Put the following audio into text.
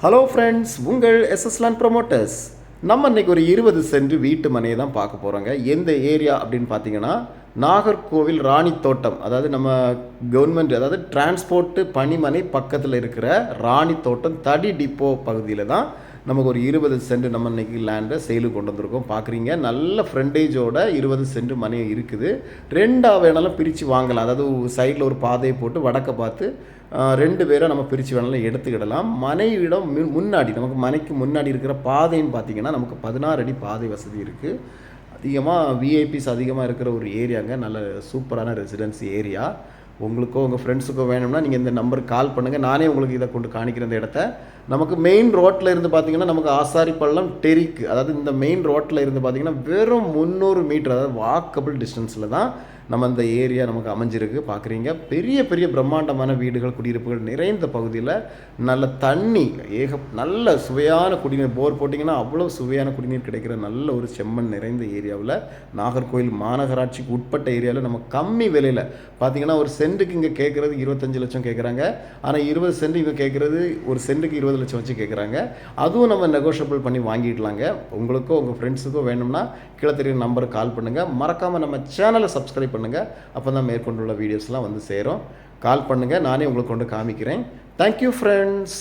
Hello friends, உங்கள் SS land promoters. நம்ம இன்றைக்கி ஒரு 20 சென்ட் வீட்டு மனையை தான் பார்க்க போகிறோங்க. எந்த ஏரியா அப்படின்னு பார்த்தீங்கன்னா, நாகர்கோவில் ராணி தோட்டம். அதாவது நம்ம கவர்மெண்ட், அதாவது டிரான்ஸ்போர்ட்டு பணிமனை பக்கத்தில் இருக்கிற ராணி தோட்டம் தடி டிப்போ பகுதியில் தான் நமக்கு ஒரு 20 சென்ட் நம்ம இன்றைக்கி லேண்டை சேலுக்கு கொண்டு வந்திருக்கோம். பார்க்குறீங்க, நல்ல ஃப்ரண்டேஜோட 20 சென்ட் மனை இருக்குது. ரெண்டாக வேணாலும் பிரித்து வாங்கலாம். அதாவது சைடில் ஒரு பாதையை போட்டு வடக்க பார்த்து 2 பேரை நம்ம பிரித்து வேணாலும் எடுத்துக்கிடலாம். மனைவிடம் முன்னாடி, நமக்கு மனைக்கு முன்னாடி இருக்கிற பாதைன்னு பார்த்திங்கன்னா நமக்கு 16 அடி பாதை வசதி இருக்குது. அதிகமாக விஐபிஸ் அதிகமாக இருக்கிற ஒரு ஏரியாங்க. நல்ல சூப்பரான ரெசிடென்சி ஏரியா. உங்களுக்கோ உங்கள் ஃப்ரெண்ட்ஸுக்கோ வேணும்னா நீங்கள் இந்த நம்பருக்கு கால் பண்ணுங்கள். நானே உங்களுக்கு இதை கொண்டு காணிக்கிற இந்த இடத்த. நமக்கு மெயின் ரோட்டில் இருந்து பார்த்திங்கன்னா நமக்கு ஆசாரிப்பள்ளம் டெரிக்கு, அதாவது இந்த மெயின் ரோட்டில் இருந்து பார்த்திங்கன்னா வெறும் 300 மீட்டர், அதாவது வாக்கபிள் டிஸ்டன்ஸில் தான் நம்ம இந்த ஏரியா நமக்கு அமைஞ்சிருக்கு. பார்க்குறீங்க, பெரிய பெரிய பிரம்மாண்டமான வீடுகள், குடியிருப்புகள் நிறைந்த பகுதியில் நல்ல தண்ணி, நல்ல சுவையான குடிநீர், போர் போட்டிங்கன்னா அவ்வளோ சுவையான குடிநீர் கிடைக்கிற நல்ல ஒரு செம்மண் நிறைந்த ஏரியாவில், நாகர்கோவில் மாநகராட்சிக்கு உட்பட்ட ஏரியாவில் நம்ம கம்மி விலையில் பார்த்திங்கன்னா ஒரு சென்ட்டுக்கு இங்கே கேட்குறது 25 லட்சம் கேட்குறாங்க. ஆனால் 20 சென்ட் இங்கே கேட்குறது ஒரு சென்ட்டுக்கு 20 லட்சம் வச்சு கேட்குறாங்க. அதுவும் நம்ம நெகோஷியபிள் பண்ணி வாங்கிடலாங்க. உங்களுக்கோ உங்கள் ஃப்ரெண்ட்ஸுக்கோ வேணும்னா கீழே தெரியும் நம்பருக்கு கால் பண்ணுங்கள். மறக்காமல் நம்ம சேனலை சப்ஸ்கிரைப் பண்ணுங்கள். அப்போ தான் மேற்கொண்டுள்ள வீடியோஸ்லாம் வந்து சேரும். கால் பண்ணுங்கள், நானே உங்களுக்கு கொண்டு காமிக்கிறேன். Thank you friends.